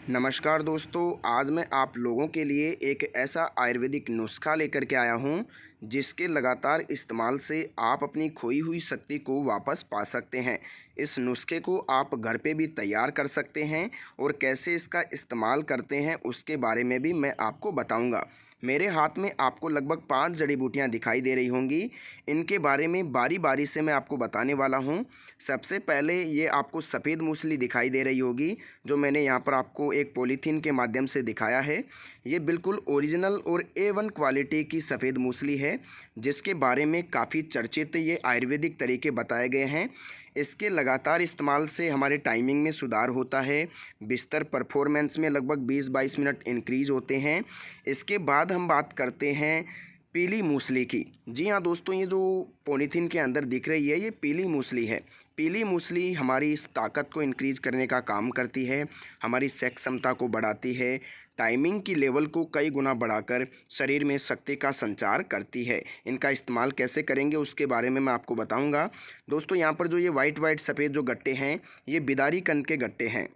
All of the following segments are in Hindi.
नमस्कार दोस्तों, आज मैं आप लोगों के लिए एक ऐसा आयुर्वेदिक नुस्खा लेकर के आया हूं जिसके लगातार इस्तेमाल से आप अपनी खोई हुई शक्ति को वापस पा सकते हैं। इस नुस्खे को आप घर पे भी तैयार कर सकते हैं और कैसे इसका इस्तेमाल करते हैं उसके बारे में भी मैं आपको बताऊंगा। मेरे हाथ में आपको लगभग 5 जड़ी बूटियाँ दिखाई दे रही होंगी। इनके बारे में बारी बारी से मैं आपको बताने वाला हूँ। सबसे पहले ये आपको सफ़ेद मूसली दिखाई दे रही होगी, जो मैंने यहाँ पर आपको एक पॉलीथीन के माध्यम से दिखाया है। ये बिल्कुल ओरिजिनल और A1 क्वालिटी की सफ़ेद मूसली है, जिसके बारे में काफ़ी चर्चित ये आयुर्वेदिक तरीके बताए गए हैं। इसके लगातार इस्तेमाल से हमारे टाइमिंग में सुधार होता है, बिस्तर परफॉर्मेंस में लगभग 20-22 मिनट इंक्रीज़ होते हैं। इसके बाद हम बात करते हैं पीली मूसली की। जी हाँ दोस्तों, ये जो पॉलीथीन के अंदर दिख रही है ये पीली मूसली है। पीली मूसली हमारी इस ताकत को इंक्रीज़ करने का काम करती है, हमारी सेक्स क्षमता को बढ़ाती है, टाइमिंग की लेवल को कई गुना बढ़ाकर शरीर में शक्ति का संचार करती है। इनका इस्तेमाल कैसे करेंगे उसके बारे में मैं आपको बताऊंगा। दोस्तों, यहाँ पर जो ये वाइट सफ़ेद जो गट्टे हैं ये बिदारी कंद के गट्टे हैं।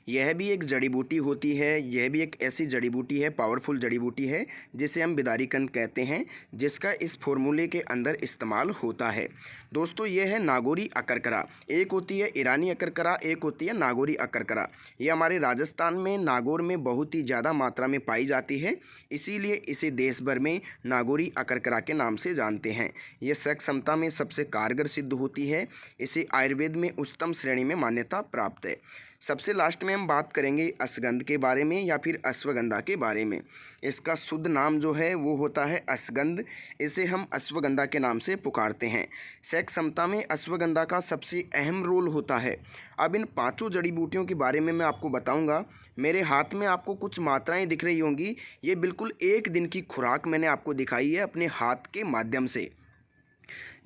यह भी एक जड़ी बूटी होती है। यह भी एक ऐसी जड़ी बूटी है, पावरफुल जड़ी बूटी है, जिसे हम बिदारी कंद कहते हैं, जिसका इस फॉर्मूले के अंदर इस्तेमाल होता है। दोस्तों, यह है नागौरी अकरकरा। एक होती है ईरानी अकरकरा, एक होती है नागौरी अकरकरा। ये हमारे राजस्थान में नागौर में बहुत ही ज़्यादा मात्रा में पाई जाती है, इसीलिए इसे देश भर में नागौरी अकरकरा के नाम से जानते हैं। यह सेक्स क्षमता में सबसे कारगर सिद्ध होती है। इसे आयुर्वेद में उच्चतम श्रेणी में मान्यता प्राप्त है। सबसे लास्ट में हम बात करेंगे अश्वगंध के बारे में या फिर अश्वगंधा के बारे में। इसका शुद्ध नाम जो है वो होता है अश्वगंध। इसे हम अश्वगंधा के नाम से पुकारते हैं। सेक्स क्षमता में अश्वगंधा का सबसे अहम रोल होता है। अब इन 5 जड़ी बूटियों के बारे में मैं आपको बताऊंगा। मेरे हाथ में आपको कुछ मात्राएं दिख रही होंगी। ये बिल्कुल 1 दिन की खुराक मैंने आपको दिखाई है अपने हाथ के माध्यम से।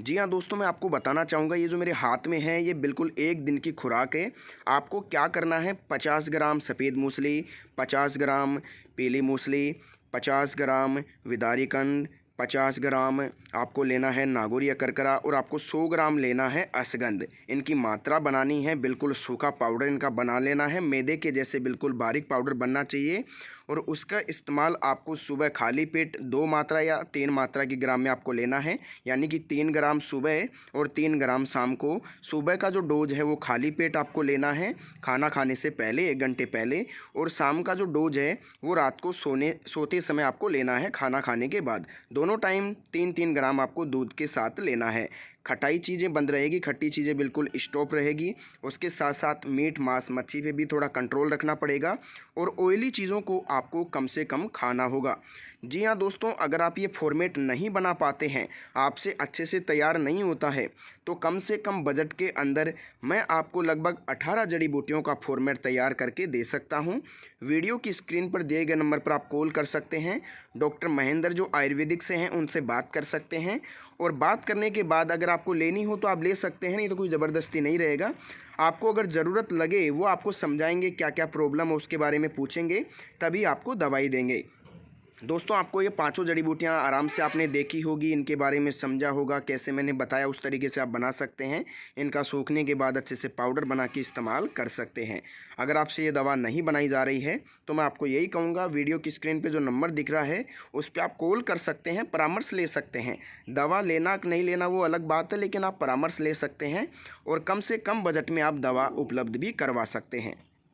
जी हाँ दोस्तों, मैं आपको बताना चाहूँगा, ये जो मेरे हाथ में है ये बिल्कुल 1 दिन की खुराक है। आपको क्या करना है, 50 ग्राम सफ़ेद मूसली, 50 ग्राम पीली मूसली, 50 ग्राम विदारी कंद, 50 ग्राम आपको लेना है नागौरी अकरकरा और आपको 100 ग्राम लेना है अश्वगंध। इनकी मात्रा बनानी है, बिल्कुल सूखा पाउडर इनका बना लेना है, मैदे के जैसे बिल्कुल बारीक पाउडर बनना चाहिए। और उसका इस्तेमाल आपको सुबह खाली पेट 2 मात्रा या 3 मात्रा की ग्राम में आपको लेना है, यानी कि 3 ग्राम सुबह और 3 ग्राम शाम को। सुबह का जो डोज है वो खाली पेट आपको लेना है खाना खाने से पहले 1 घंटे पहले, और शाम का जो डोज है वो रात को सोते समय आपको लेना है खाना खाने के बाद। दोनों टाइम 3-3 ग्राम आपको दूध के साथ लेना है। खटाई चीज़ें बंद रहेगी, खट्टी चीज़ें बिल्कुल स्टॉप रहेगी। उसके साथ साथ मीट मांस मच्छी पे भी थोड़ा कंट्रोल रखना पड़ेगा और ऑयली चीज़ों को आपको कम से कम खाना होगा। जी हाँ दोस्तों, अगर आप ये फॉर्मेट नहीं बना पाते हैं, आपसे अच्छे से तैयार नहीं होता है, तो कम से कम बजट के अंदर मैं आपको लगभग 18 जड़ी बूटियों का फॉर्मेट तैयार करके दे सकता हूँ। वीडियो की स्क्रीन पर दिए गए नंबर पर आप कॉल कर सकते हैं। डॉक्टर महेंद्र जो आयुर्वेदिक से हैं उनसे बात कर सकते हैं, और बात करने के बाद अगर आपको लेनी हो तो आप ले सकते हैं, नहीं तो कोई ज़बरदस्ती नहीं रहेगा। आपको अगर ज़रूरत लगे वो आपको समझाएंगे, क्या क्या प्रॉब्लम है उसके बारे में पूछेंगे, तभी आपको दवाई देंगे। दोस्तों, आपको ये 5 जड़ी बूटियाँ आराम से आपने देखी होगी, इनके बारे में समझा होगा, कैसे मैंने बताया उस तरीके से आप बना सकते हैं। इनका सूखने के बाद अच्छे से पाउडर बना के इस्तेमाल कर सकते हैं। अगर आपसे ये दवा नहीं बनाई जा रही है तो मैं आपको यही कहूँगा, वीडियो की स्क्रीन पे जो नंबर दिख रहा है उस पर आप कॉल कर सकते हैं, परामर्श ले सकते हैं। दवा लेना नहीं लेना वो अलग बात है, लेकिन आप परामर्श ले सकते हैं और कम से कम बजट में आप दवा उपलब्ध भी करवा सकते हैं।